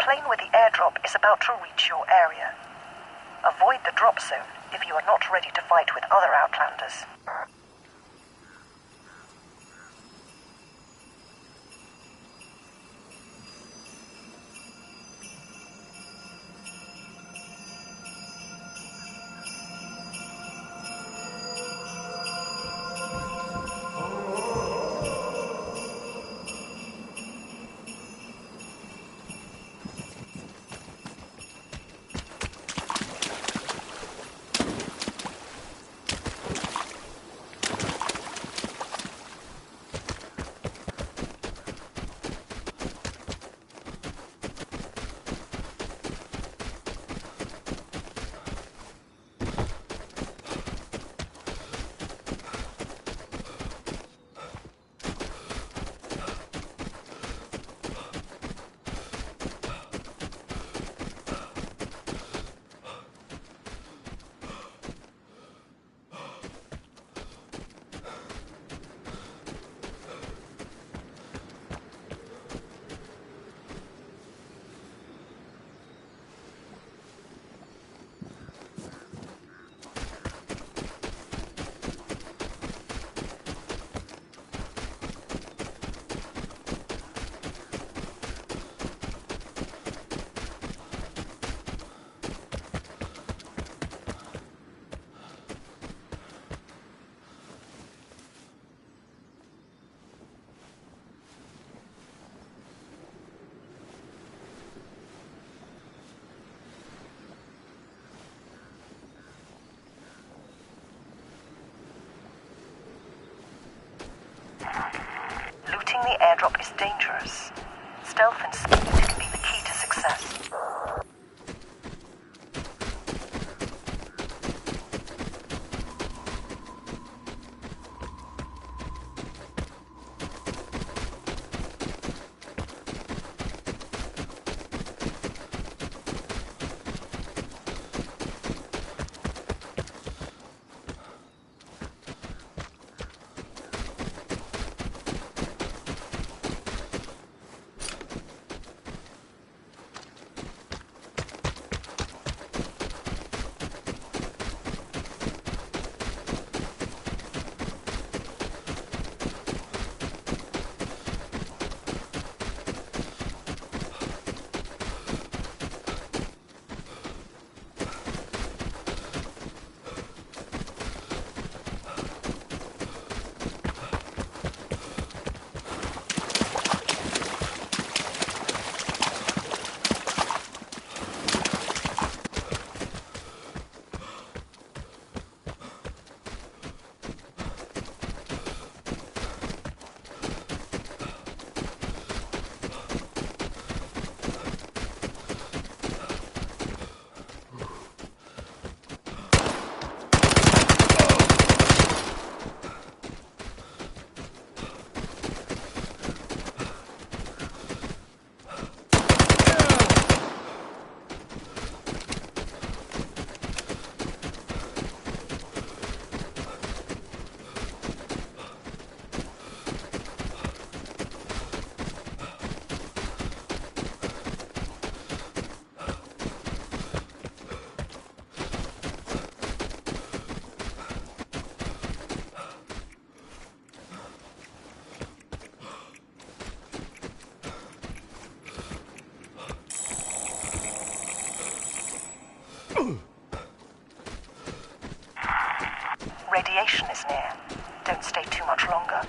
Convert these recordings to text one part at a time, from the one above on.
plane with the airdrop is about to reach your area. Avoid the drop zone if you are not ready to fight with other Outlanders. Looting the airdrop is dangerous. Stealth and speed can be the key to success. Radiation is near. Don't stay too much longer.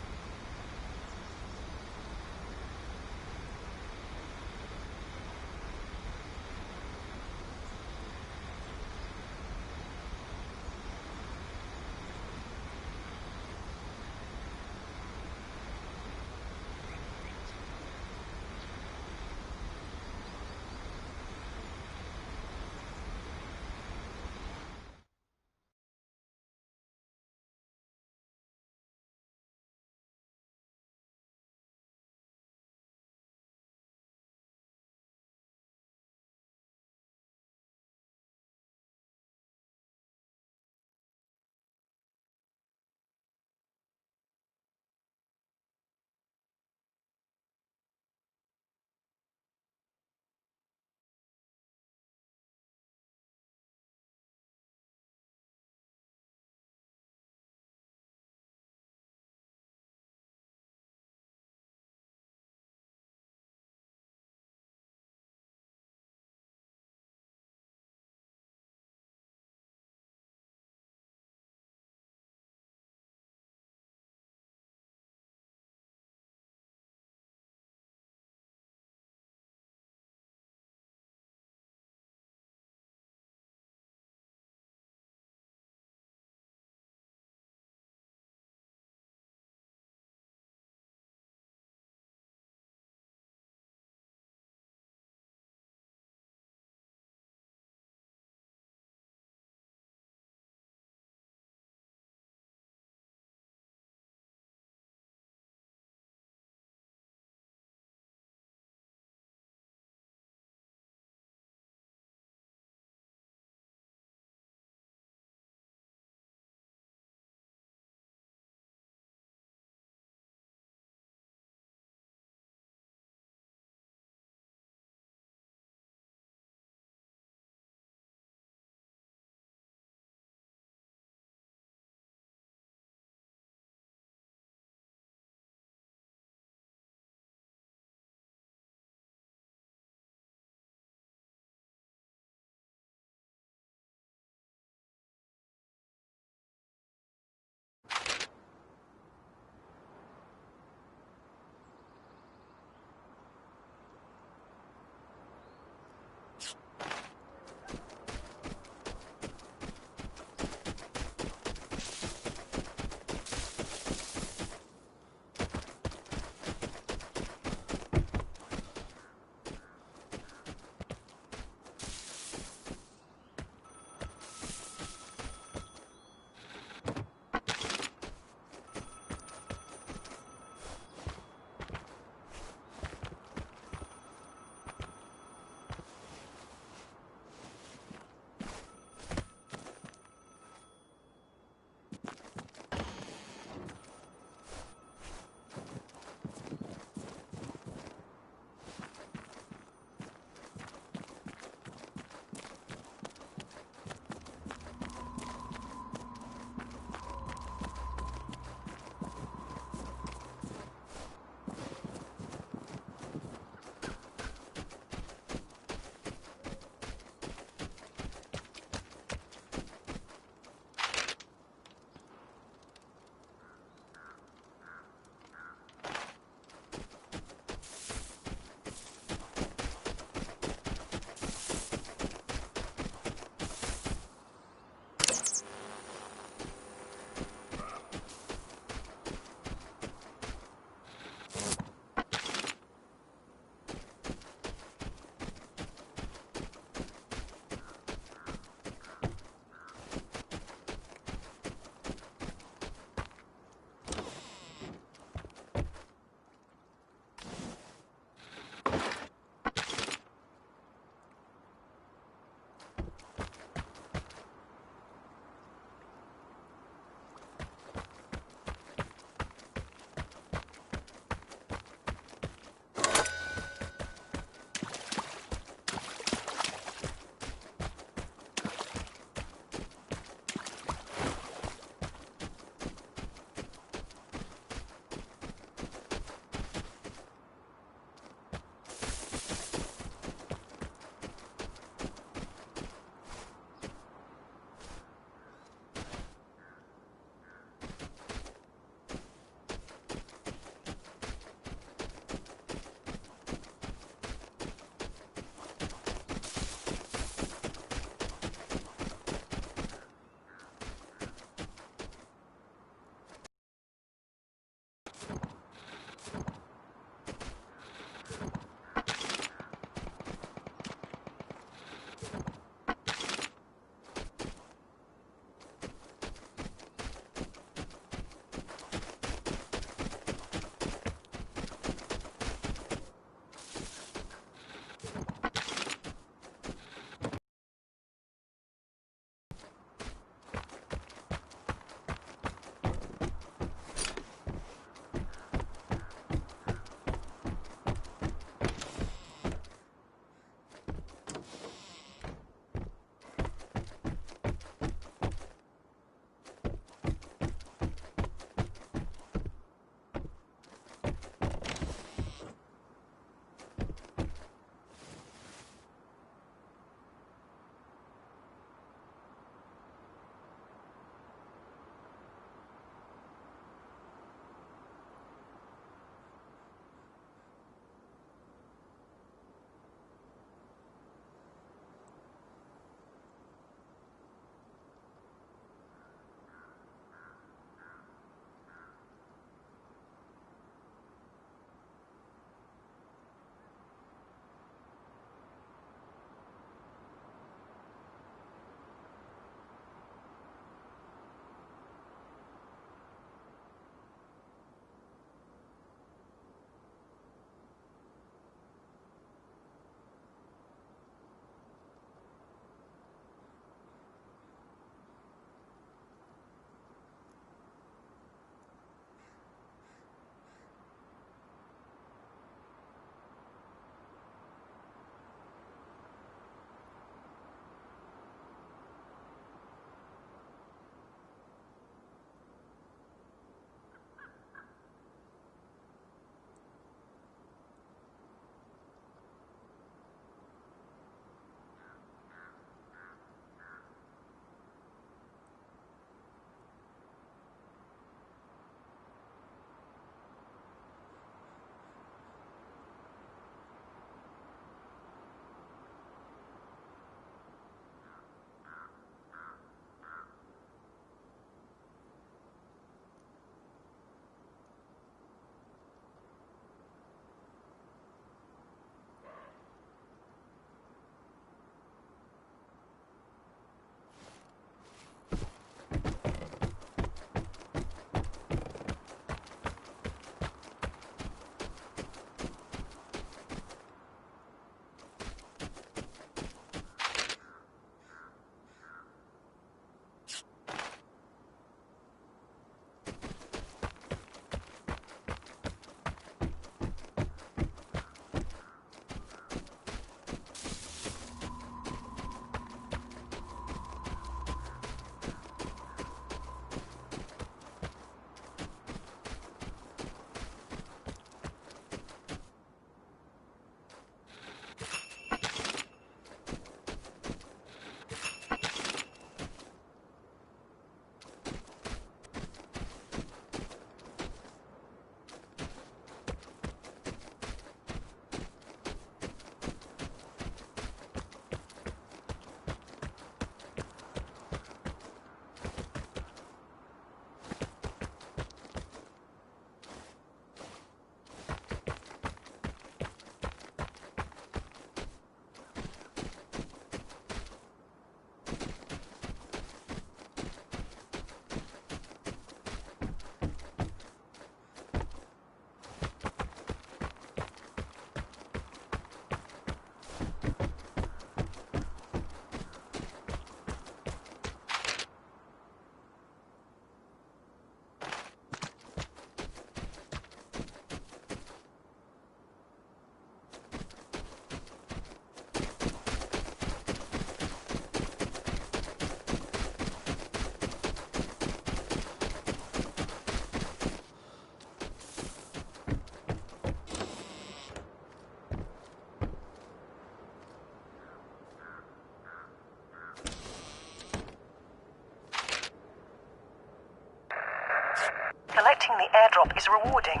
Completing the airdrop is rewarding,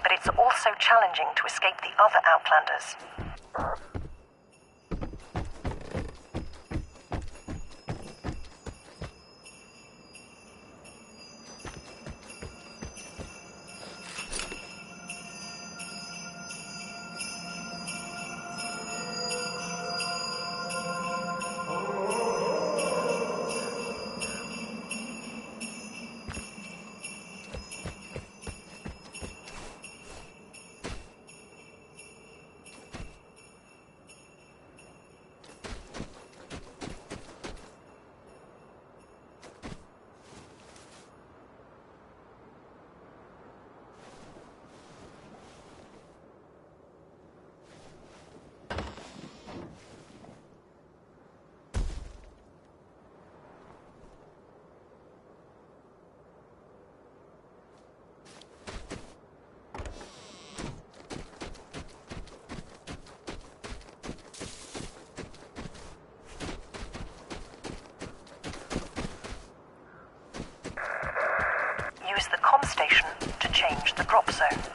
but it's also challenging to escape the other Outlanders. Use the comm station to change the drop zone.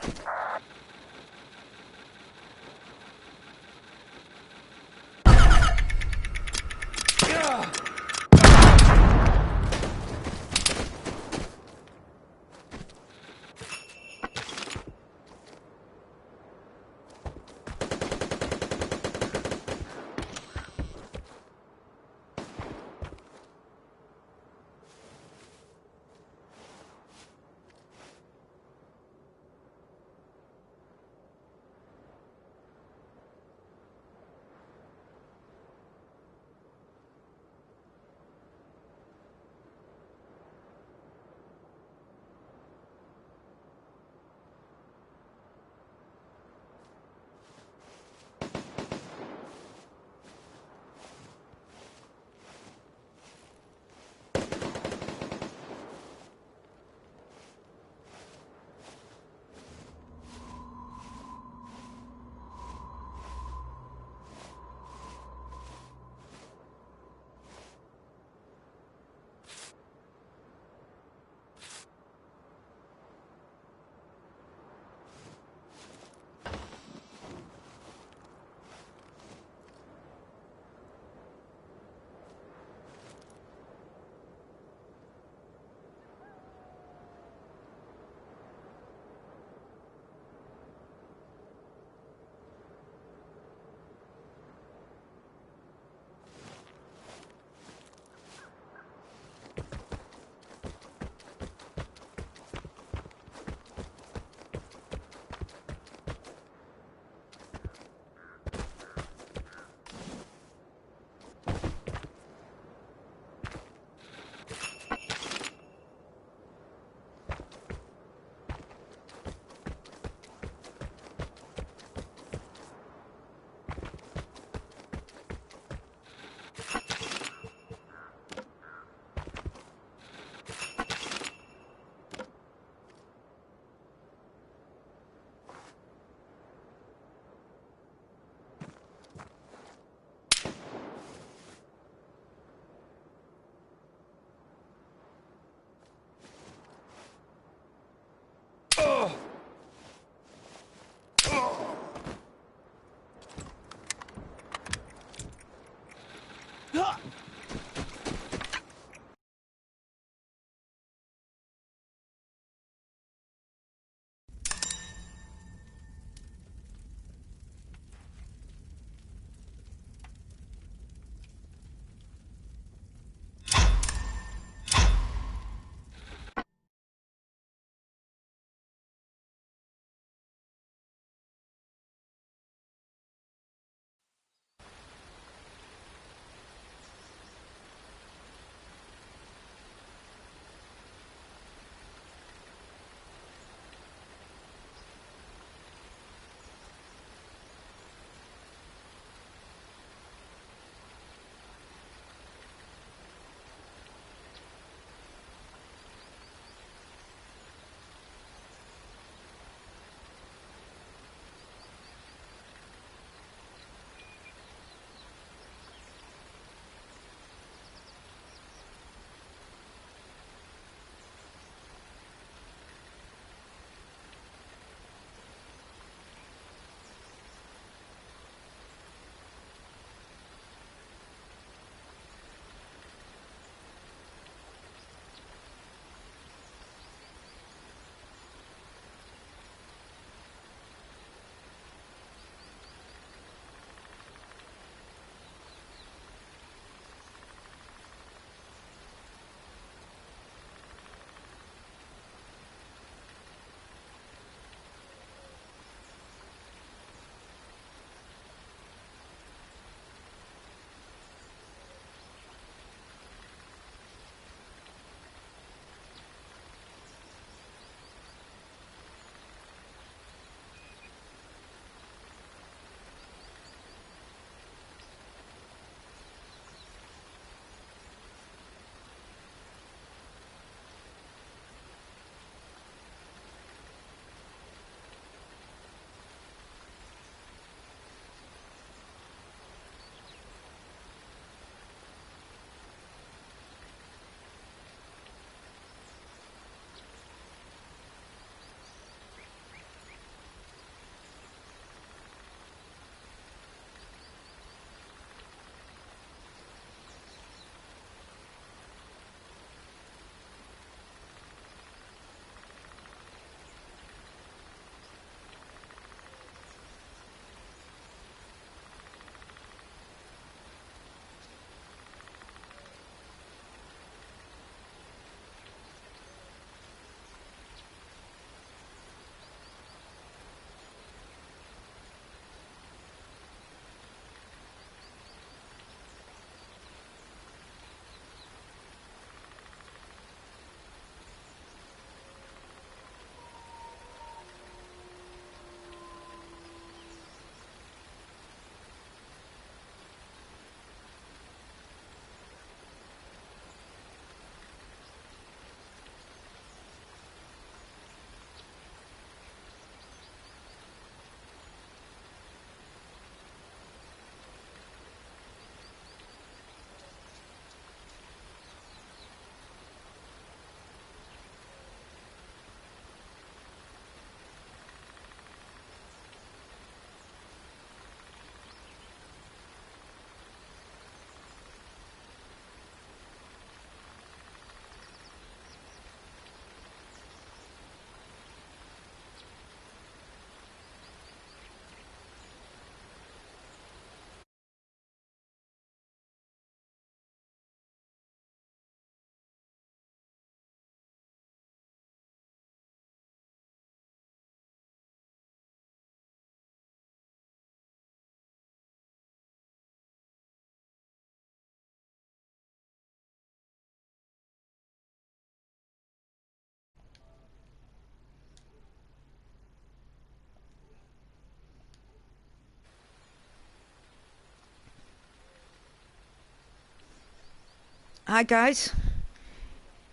Hi guys,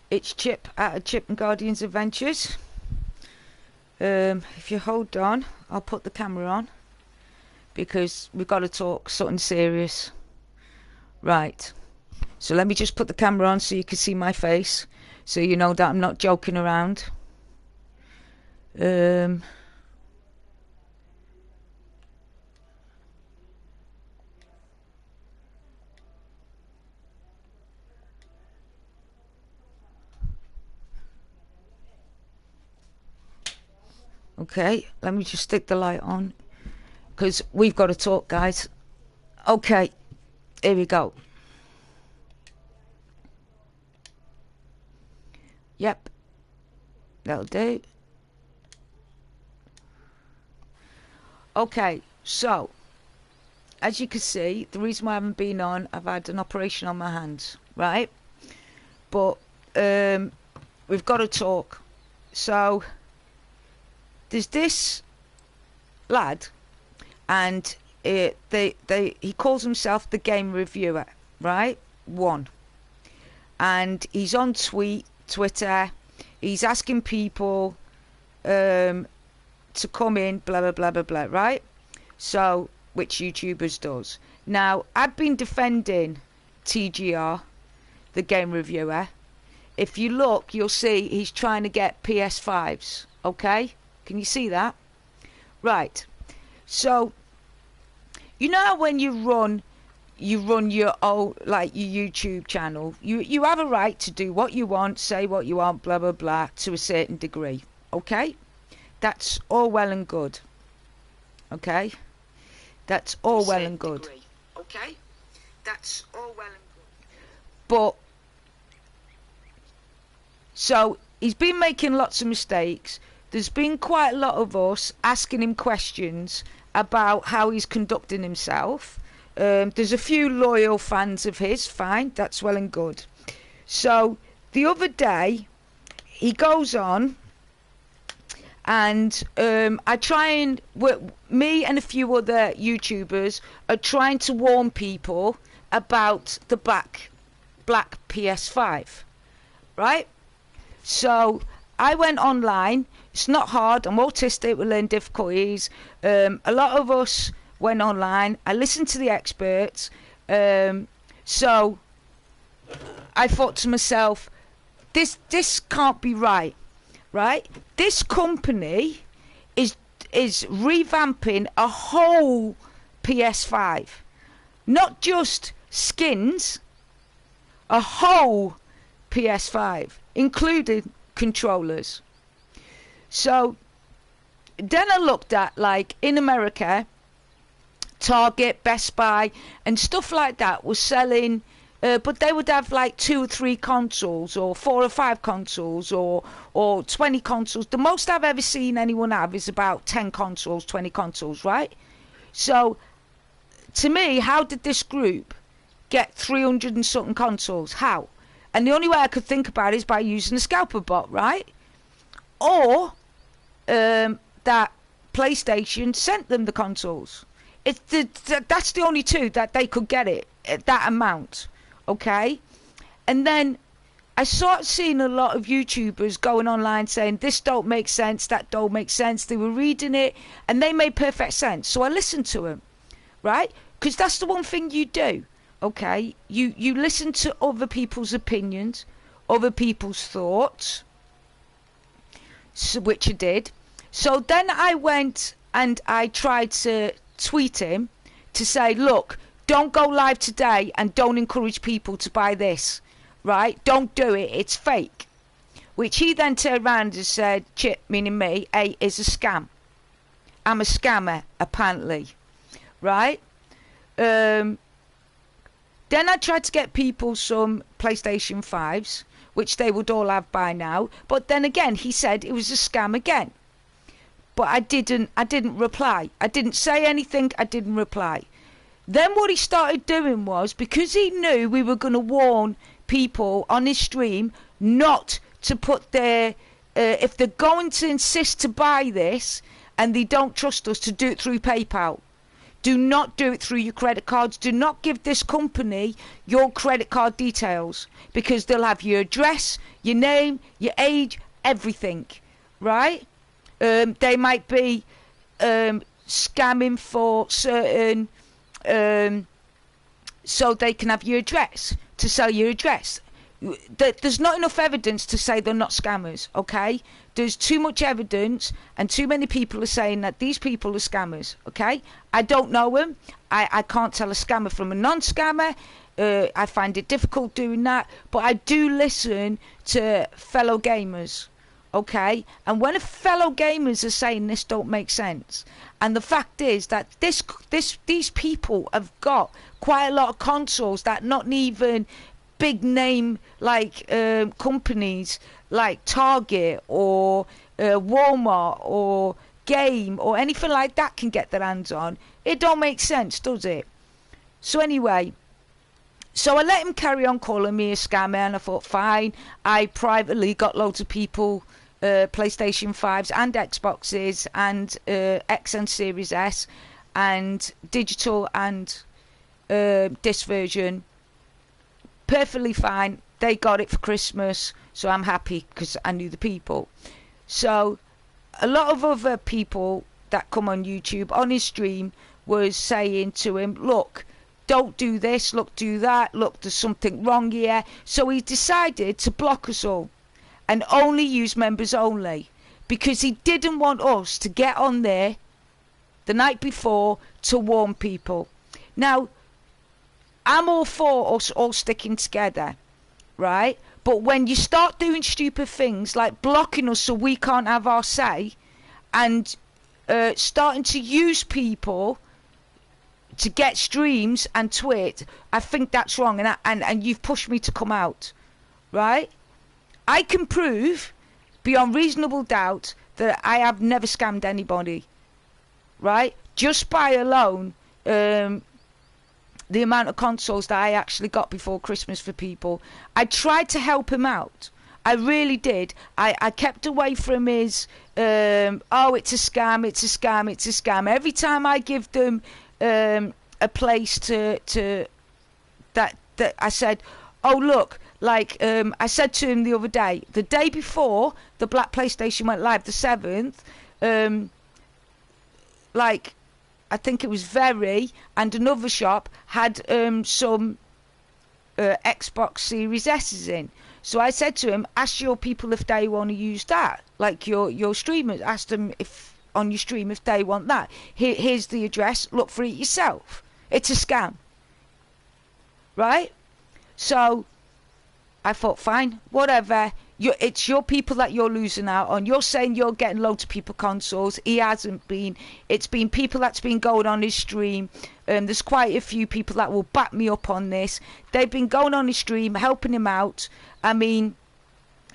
it's Chip out of Chip and Guardians Adventures. If you hold on, I'll put the camera on because we've got to talk something serious. Right, so let me just put the camera on so you can see my face, so you know that I'm not joking around. Okay, let me just stick the light on because we've got to talk, guys. Okay, here we go. Yep, that'll do. Okay, so as you can see, the reason why I haven't been on, I've had an operation on my hands, right? But we've got to talk. So there's this lad, and he calls himself the Game Reviewer, right? And he's on Twitter. He's asking people to come in, blah blah blah blah blah, right? So, which YouTubers does. Now, I've been defending TGR, the Game Reviewer. If you look, you'll see he's trying to get PS5s. Okay, can you see that? Right. So, you know how when you run your own, like your YouTube channel, you have a right to do what you want, say what you want, blah blah blah, to a certain degree. Okay, that's all well and good. Okay, that's all well and good. Okay, that's all well and good. But so he's been making lots of mistakes. There's been quite a lot of us asking him questions about how he's conducting himself. There's a few loyal fans of his, fine, that's well and good. So the other day he goes on, and me and a few other YouTubers are trying to warn people about the black PS5, right? So I went online. It's not hard. I'm autistic. We learn difficulties. A lot of us went online. I listened to the experts. So I thought to myself, this can't be right. Right? This company is revamping a whole PS5, not just skins. A whole PS5, including controllers. So then I looked at, like, in America, Target, Best Buy, and stuff like that was selling, but they would have like 2 or 3 consoles, or 4 or 5 consoles, or 20 consoles. The most I've ever seen anyone have is about 10 consoles, 20 consoles, right? So to me, how did this group get 300 and something consoles? How? And the only way I could think about it is by using a scalper bot, right? Or that PlayStation sent them the consoles. That's the only two that they could get it at that amount, okay? And then I started seeing a lot of YouTubers going online saying this don't make sense, that don't make sense. They were reading it and they made perfect sense. So I listened to them, right? Because that's the one thing you do, okay? You listen to other people's opinions, other people's thoughts, so, which I did. So then I went and I tried to tweet him to say, look, don't go live today and don't encourage people to buy this, right? Don't do it, it's fake. Which he then turned around and said, Chip, meaning me, is a scam. I'm a scammer, apparently, right? Then I tried to get people some PlayStation 5s, which they would all have by now, but then again he said it was a scam again. But I didn't reply. I didn't say anything, I didn't reply. Then what he started doing was, because he knew we were going to warn people on his stream not to put their, if they're going to insist to buy this and they don't trust us, to do it through PayPal. Do not do it through your credit cards. Do not give this company your credit card details, because they'll have your address, your name, your age, everything, right? They might be scamming for certain, so they can have your address, to sell your address. There's not enough evidence to say they're not scammers, okay? There's too much evidence, and too many people are saying that these people are scammers, okay? I don't know them. I can't tell a scammer from a non-scammer. I find it difficult doing that, but I do listen to fellow gamers, okay? And when fellow gamers are saying this don't make sense, and the fact is that these people have got quite a lot of consoles that not even big name like companies like Target or Walmart or Game or anything like that can get their hands on. It don't make sense, does it? So anyway, so I let him carry on calling me a scammer, and I thought fine. I privately got loads of people PlayStation 5s and Xboxes and X and Series S and digital and disc version. Perfectly fine. They got it for Christmas, so I'm happy because I knew the people. So a lot of other people that come on YouTube on his stream was saying to him, look, don't do this, look, do that, look, there's something wrong here. So he decided to block us all and only use members only, because he didn't want us to get on there the night before to warn people. Now, I'm all for us all sticking together, right? But when you start doing stupid things like blocking us so we can't have our say, and starting to use people to get streams and tweet, I think that's wrong, and you've pushed me to come out, right? I can prove beyond reasonable doubt that I have never scammed anybody, right? Just by alone, the amount of consoles that I actually got before Christmas for people. I tried to help him out. I really did. I kept away from his, oh, it's a scam, it's a scam, it's a scam. Every time I give them a place to that I said, oh, look, like I said to him the other day, the day before the Black PlayStation went live, the 7th, like, I think it was Very and another shop had some Xbox Series S's in. So I said to him, ask your people if they want to use that. Like your streamers, ask them if on your stream if they want that. Here's the address, look for it yourself. It's a scam. Right? So I thought, fine, whatever. It's your people that you're losing out on. You're saying you're getting loads of people consoles. He hasn't been. It's been people that's been going on his stream. There's quite a few people that will back me up on this. They've been going on his stream, helping him out. I mean,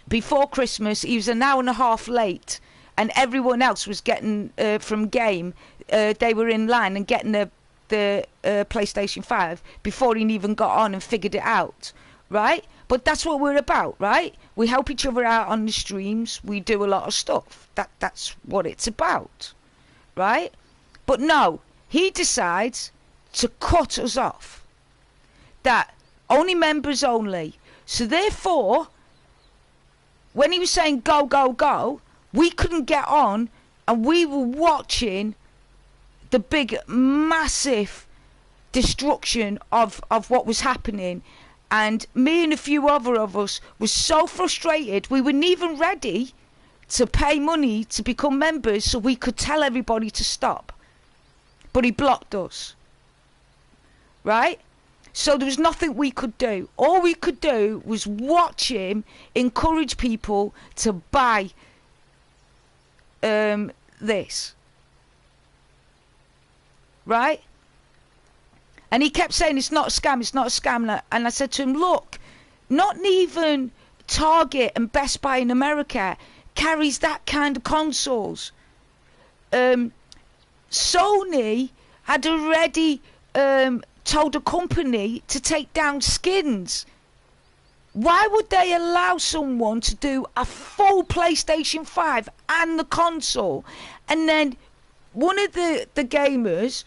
before Christmas, he was an hour and a half late, and everyone else was getting from Game. They were in line and getting the PlayStation 5 before he even got on and figured it out, right? But that's what we're about, right? We help each other out on the streams. We do a lot of stuff. That's what it's about, right? But no, he decides to cut us off. That only members only. So therefore, when he was saying go, go, go, we couldn't get on, and we were watching the big, massive destruction of what was happening. And me and a few other of us were so frustrated, we weren't even ready to pay money to become members so we could tell everybody to stop. But he blocked us. Right? So there was nothing we could do. All we could do was watch him encourage people to buy this. Right? And he kept saying, it's not a scam, it's not a scam. And I said to him, look, not even Target and Best Buy in America carries that kind of consoles. Sony had already told a company to take down skins. Why would they allow someone to do a full PlayStation 5 and the console? And then one of the gamers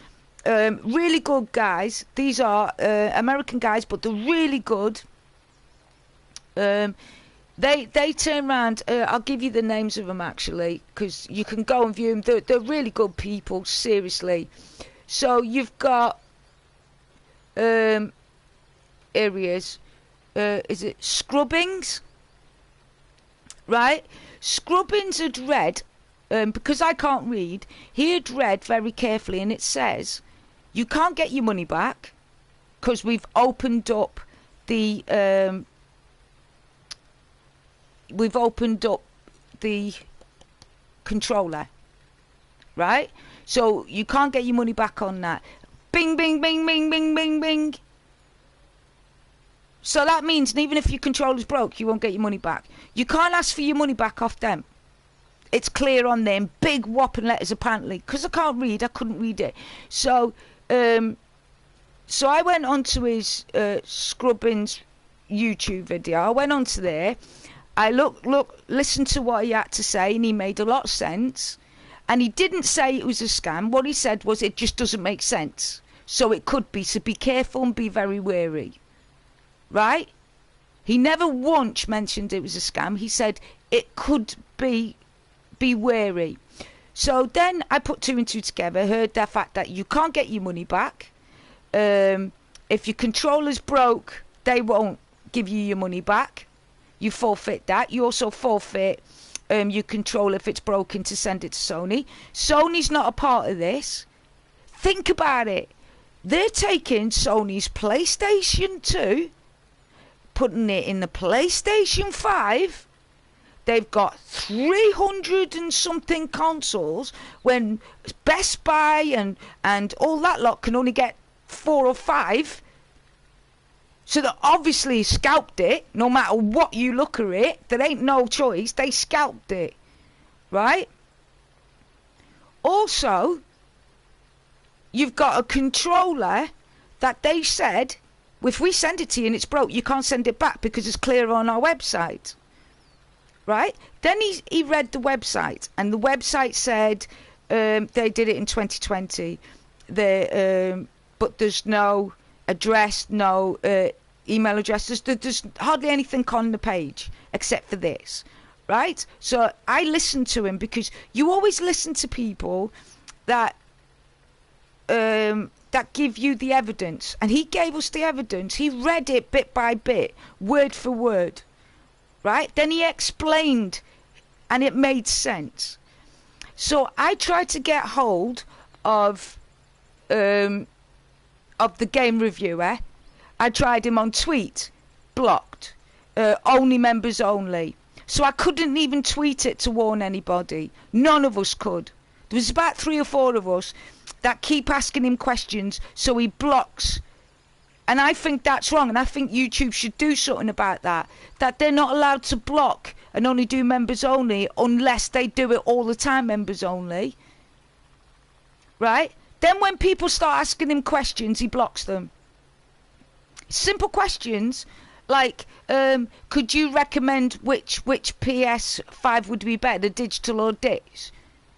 really good guys. These are American guys, but they're really good. They turn around. I'll give you the names of them actually, because you can go and view them. They're really good people, seriously. So you've got areas. Is it Scrubbings? Right? Scrubbings had read, because I can't read, he had read very carefully, and it says you can't get your money back because we've opened up the controller, right? So you can't get your money back on that. Bing, bing, bing, bing, bing, bing, bing. So that means even if your controller's broke, you won't get your money back. You can't ask for your money back off them. It's clear on them, big whopping letters apparently. Because I can't read, I couldn't read it. So I went onto his Scrubbins YouTube video. I went onto there. I listened to what he had to say, and he made a lot of sense. And he didn't say it was a scam. What he said was it just doesn't make sense. So it could be. So be careful and be very wary. Right? He never once mentioned it was a scam. He said it could be wary. So then I put two and two together, heard the fact that you can't get your money back. If your controller's broke, they won't give you your money back. You forfeit that. You also forfeit your controller if it's broken to send it to Sony. Sony's not a part of this. Think about it. They're taking Sony's PlayStation 2, putting it in the PlayStation 5. They've got 300 and something consoles when Best Buy and all that lot can only get 4 or 5. So they obviously scalped it. No matter what you look at it, there ain't no choice. They scalped it. Right? Also, you've got a controller that they said, if we send it to you and it's broke, you can't send it back because it's clear on our website. Right? Then he read the website, and the website said they did it in 2020. But there's no address, no email address. There's hardly anything on the page except for this. Right? So I listened to him, because you always listen to people that give you the evidence, and he gave us the evidence. He read it bit by bit, word for word, right? Then he explained, and it made sense. So I tried to get hold of the game reviewer. I tried him on tweet, blocked, only members only. So I couldn't even tweet it to warn anybody. None of us could. There was about 3 or 4 of us that keep asking him questions, so he blocks. And I think that's wrong, and I think YouTube should do something about that. That they're not allowed to block and only do members only unless they do it all the time, members only. Right? Then when people start asking him questions, he blocks them. Simple questions like, could you recommend which PS5 would be better, the digital or disc?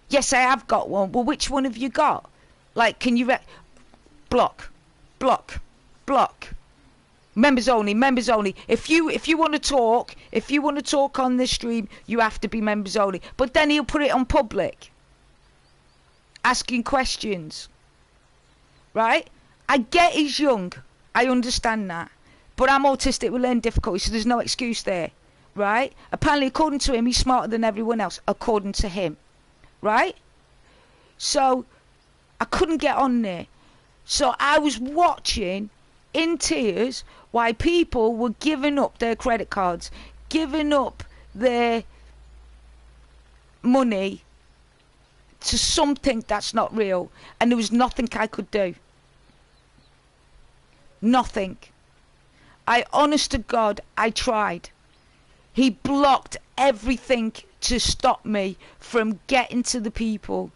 Yes, I have got one. Well, which one have you got? Like, can you block. Members only, members only. If you want to talk on the stream, you have to be members only. But then he'll put it on public, asking questions. Right? I get he's young. I understand that. But I'm autistic with learning difficulties, so there's no excuse there. Right? Apparently, according to him, he's smarter than everyone else, according to him. Right? So I couldn't get on there. So I was watching in tears why people were giving up their credit cards, giving up their money to something that's not real. And there was nothing I could do. Nothing. Honest to God, I tried. He blocked everything to stop me from getting to the people.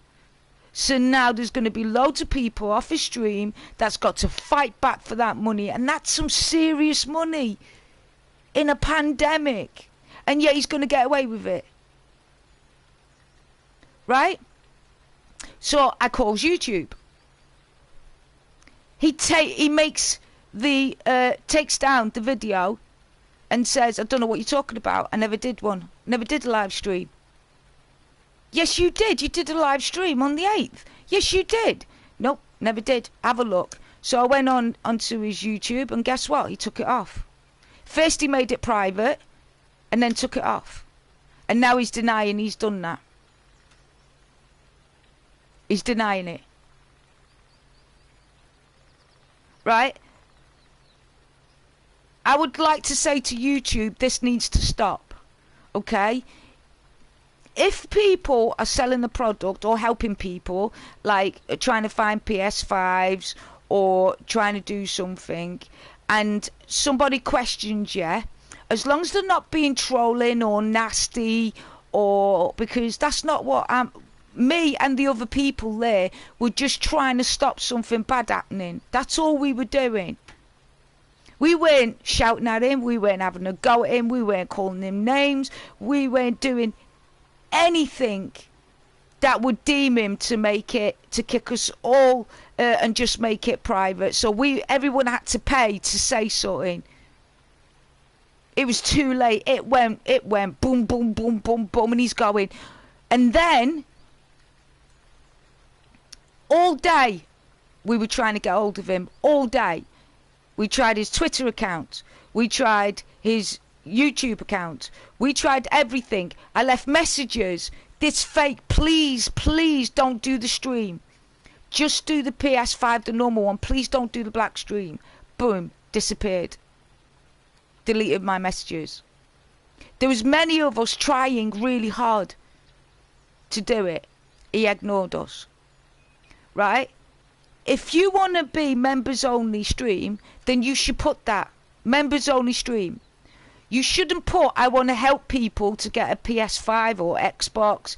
So now there's going to be loads of people off his stream that's got to fight back for that money. And that's some serious money in a pandemic. And yet he's going to get away with it. Right? So I calls YouTube. he makes the takes down the video and says, I don't know what you're talking about. I never did one. Never did a live stream. Yes, you did. You did a live stream on the 8th. Yes, you did. Nope, never did. Have a look. So I went onto his YouTube, and guess what? He took it off. First he made it private, and then took it off. And now he's denying he's done that. He's denying it. Right? I would like to say to YouTube, this needs to stop. Okay? If people are selling the product or helping people, like trying to find PS5s or trying to do something, and somebody questions you, as long as they're not being trolling or nasty, or because that's not what me and the other people there were just trying to stop something bad happening. That's all we were doing. We weren't shouting at him, we weren't having a go at him, we weren't calling him names, we weren't doing anything that would deem him to kick us all and just make it private. So everyone had to pay to say something. It was too late. It went boom, boom, boom, boom, boom, and he's going. And then all day we were trying to get hold of him. All day. We tried his Twitter account. We tried his YouTube account. We tried everything. I left messages. This fake, please don't do the stream. Just do the PS5, the normal one. Please don't do the black stream. Boom, disappeared. Deleted my messages. There was many of us trying really hard to do it. He ignored us. Right? If you want to be members only stream, then you should put that. Members only stream. You shouldn't put, I want to help people to get a PS5 or Xbox,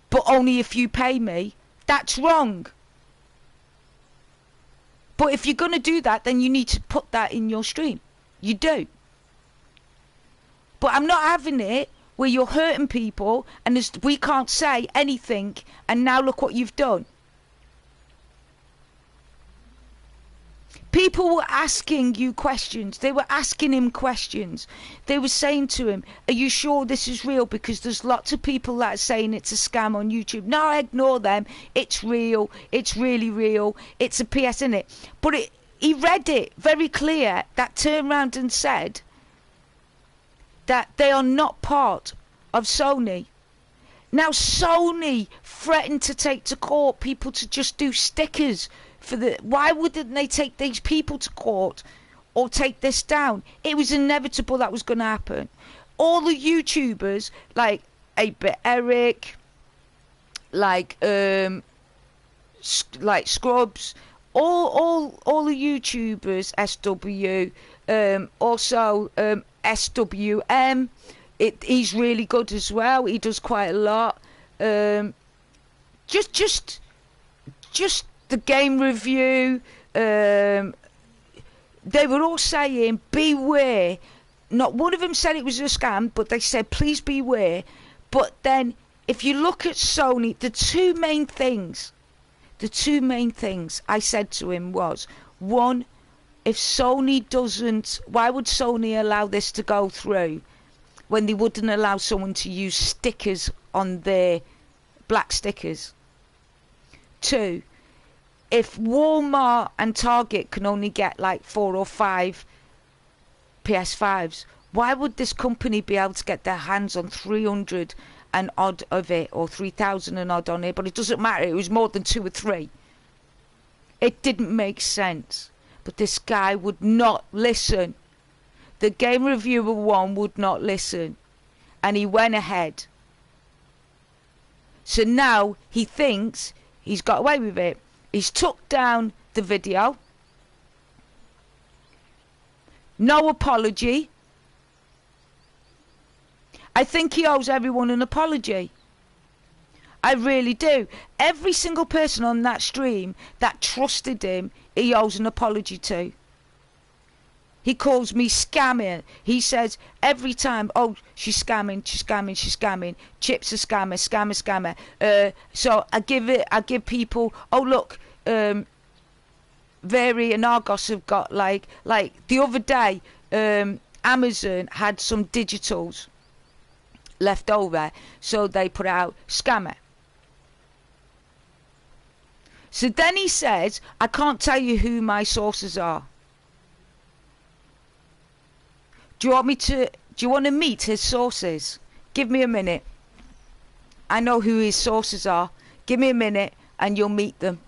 but only if you pay me. That's wrong. But if you're going to do that, then you need to put that in your stream. You do. But I'm not having it where you're hurting people and we can't say anything, and now look what you've done. People were asking you questions. They were asking him questions. They were saying to him, are you sure this is real? Because there's lots of people that are saying it's a scam on YouTube. No, I ignore them. It's real. It's really real. It's a PS, in it. But he read it very clear. That turned around and said that they are not part of Sony. Now Sony threatened to take to court people to just do stickers. Why wouldn't they take these people to court or take this down? It was inevitable that was going to happen. All the YouTubers, like 8-Bit Eric, like Scrubs, all the YouTubers, SW, also SWM, he's really good as well. He does quite a lot. Just the game review, they were all saying beware. Not one of them said it was a scam, but they said please beware. But then if you look at Sony, the two main things I said to him was, one, if Sony doesn't, why would Sony allow this to go through when they wouldn't allow someone to use stickers on their black stickers? Two, if Walmart and Target can only get like 4 or 5 PS5s, why would this company be able to get their hands on 300 and odd of it, or 3,000 and odd on it? But it doesn't matter, it was more than 2 or 3. It didn't make sense. But this guy would not listen. The game reviewer one would not listen. And he went ahead. So now he thinks he's got away with it. He's took down the video. No apology. I think he owes everyone an apology. I really do. Every single person on that stream that trusted him, he owes an apology to. He calls me scamming. He says every time, oh, she's scamming. Chip's a scammer. So I give people, oh look, Veri and Argos have got like the other day, Amazon had some digitals left over, so they put out scammer. So then he says, I can't tell you who my sources are. Do you want to meet his sources? Give me a minute. I know who his sources are. Give me a minute and you'll meet them.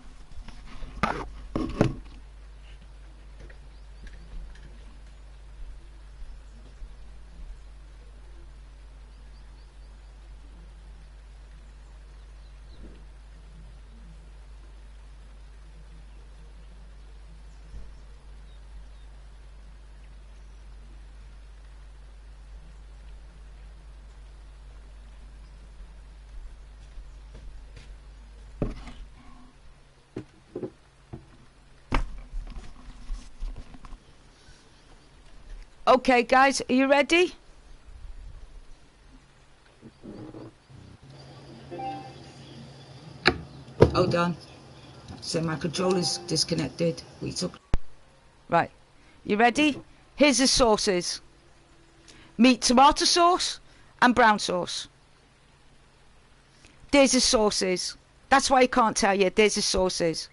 Okay, guys, are you ready? Hold on. So my controller's disconnected. Right. You ready? Here's the sauces. Meat tomato sauce and brown sauce. There's the sauces. That's why I can't tell you. There's the sauces.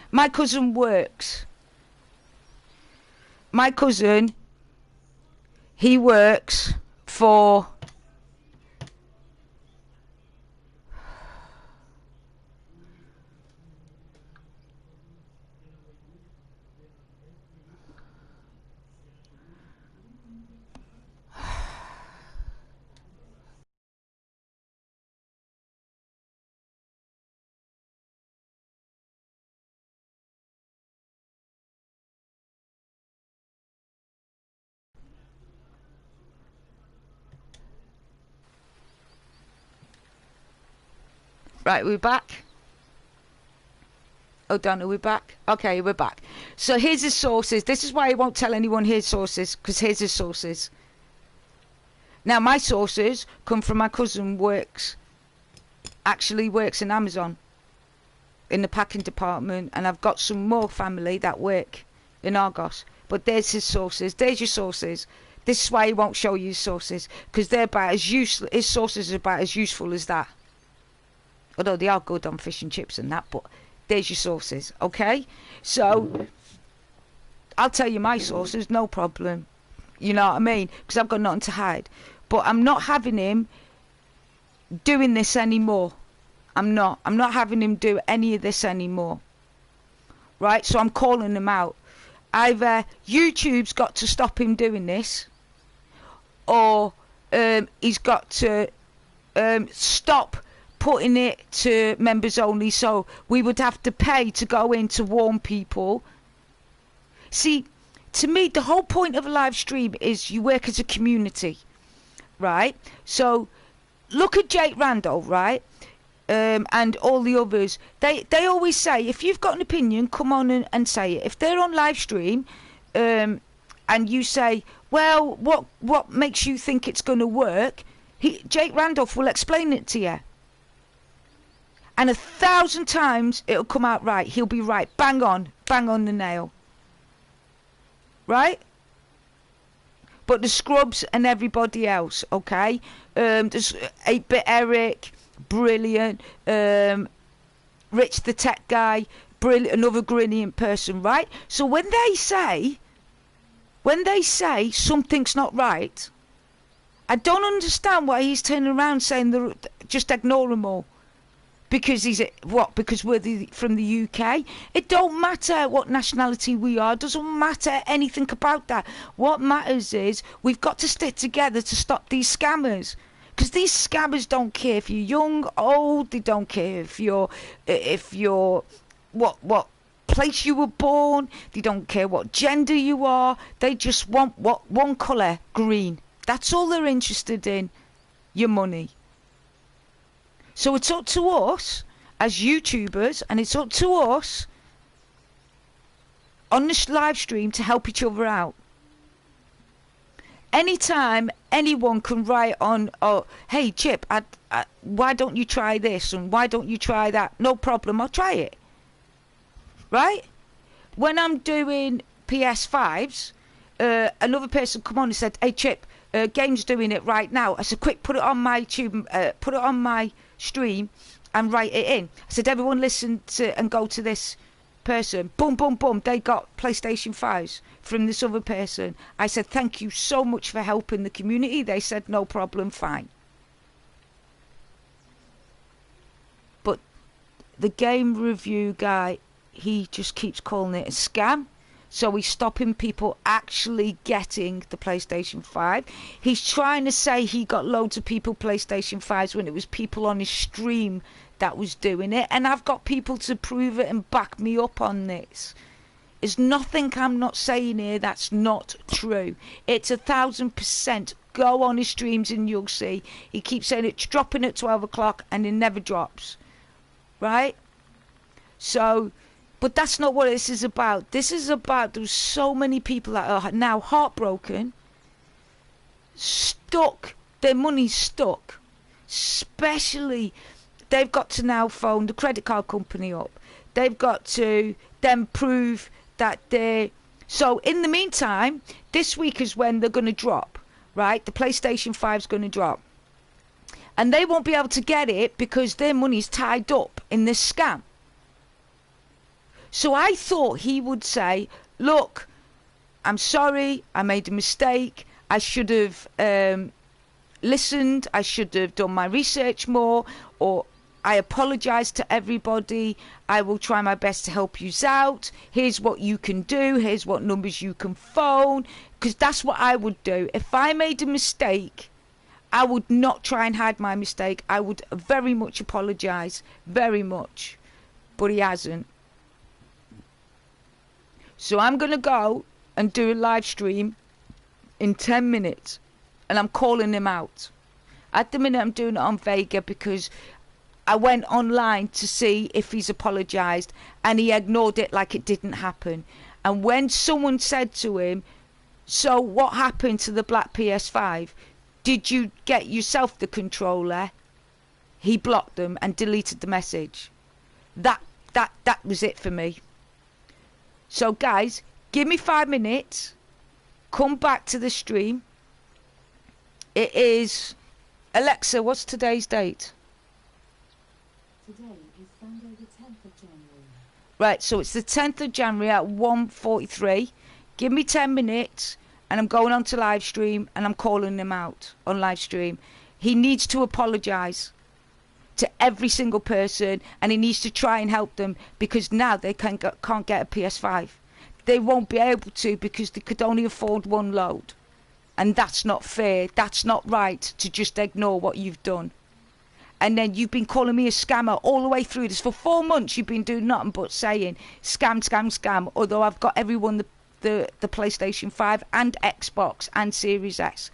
My cousin works. My cousin, he works for Right, we're back. Oh, Donna, we're back. Okay, we're back. So here's his sources. This is why I won't tell anyone his sources, because here's his sources. Now, my sources come from my cousin actually works in Amazon in the packing department, and I've got some more family that work in Argos. But there's his sources. There's your sources. This is why he won't show you his sources, because they're about as useful. His sources are about as useful as that. Although they are good on fish and chips and that, but there's your sources, okay? So, I'll tell you my sources, no problem. You know what I mean? Because I've got nothing to hide. But I'm not having him doing this anymore. I'm not having him do any of this anymore. Right? So I'm calling him out. Either YouTube's got to stop him doing this, or he's got to stop putting it to members only, so we would have to pay to go in to warn people. See, to me, the whole point of a live stream is you work as a community, right? So look at Jake Randall, right? And all the others. They always say, if you've got an opinion, come on and say it. If they're on live stream and you say, well, what makes you think it's going to work? Jake Randolph will explain it to you. And 1,000 times it'll come out right. He'll be right. Bang on the nail. Right? But the scrubs and everybody else, okay? There's 8-Bit Eric, brilliant. Rich the Tech Guy, brilliant. Another brilliant person, right? So when they say something's not right, I don't understand why he's turning around saying just ignore them all. Because because we're from the UK? It don't matter what nationality we are. It doesn't matter anything about that. What matters is we've got to stick together to stop these scammers. Because these scammers don't care if you're young, old. They don't care if you're what place you were born. They don't care what gender you are. They just want one colour, green. That's all they're interested in. Your money. So it's up to us as YouTubers, and it's up to us on this live stream to help each other out. Anytime anyone can write on, oh, hey Chip, why don't you try this and why don't you try that? No problem, I'll try it. right? When I'm doing PS5s, another person come on and said, "Hey Chip, Game's doing it right now." I said, "Quick, put it on my tube, put it on my stream, and write it in." I said, "Everyone listen to and go to this person." Boom, boom, boom. They got PlayStation 5s from this other person. I said, "Thank you so much for helping the community." They said, "No problem, fine." But the game review guy, he just keeps calling it a scam. So he's stopping people actually getting the PlayStation 5. He's trying to say he got loads of people PlayStation 5s when it was people on his stream that was doing it. And I've got people to prove it and back me up on this. There's nothing I'm not saying here that's not true. It's 1,000%. Go on his streams and you'll see. He keeps saying it's dropping at 12 o'clock and it never drops. Right? So... but that's not what this is about. This is about there's so many people that are now heartbroken, stuck, their money's stuck. Especially, they've got to now phone the credit card company up. They've got to then prove that they're... So in the meantime, this week is when they're going to drop, right? The PlayStation 5 is going to drop. And they won't be able to get it because their money's tied up in this scam. So I thought he would say, "Look, I'm sorry, I made a mistake. I should have listened. I should have done my research more. Or I apologise to everybody. I will try my best to help you out. Here's what you can do. Here's what numbers you can phone." Because that's what I would do. If I made a mistake, I would not try and hide my mistake. I would very much apologise. Very much. But he hasn't. So I'm going to go and do a live stream in 10 minutes. And I'm calling him out. At the minute I'm doing it on Vigor because I went online to see if he's apologised. And he ignored it like it didn't happen. And when someone said to him, "So what happened to the black PS5? Did you get yourself the controller?" He blocked them and deleted the message. That was it for me. So guys, give me 5 minutes. Come back to the stream. It is... Alexa, what's today's date? Today is Sunday the 10th of January. Right, so it's the 10th of January at 1:43. Give me 10 minutes and I'm going on to live stream and I'm calling him out on live stream. He needs to apologise to every single person, and he needs to try and help them because now they can't get a PS5. They won't be able to because they could only afford one load, and that's not fair. That's not right to just ignore what you've done. And then you've been calling me a scammer all the way through this for 4 months. You've been doing nothing but saying scam, scam, scam. Although I've got everyone the PlayStation 5 and Xbox and Series S.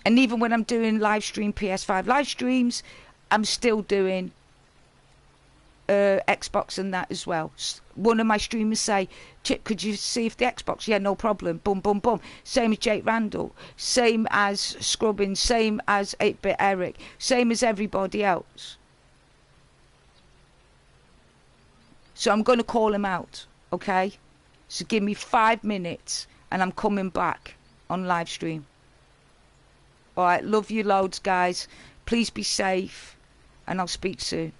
And even when I'm doing live stream PS5 live streams, I'm still doing Xbox and that as well. One of my streamers say, "Chip, could you see if the Xbox?" "Yeah, no problem." Boom, boom, boom. Same as Jake Randall. Same as Scrubbing. Same as 8-Bit Eric. Same as everybody else. So I'm going to call him out, okay? So give me 5 minutes and I'm coming back on live stream. Alright, love you loads, guys. Please be safe and I'll speak soon.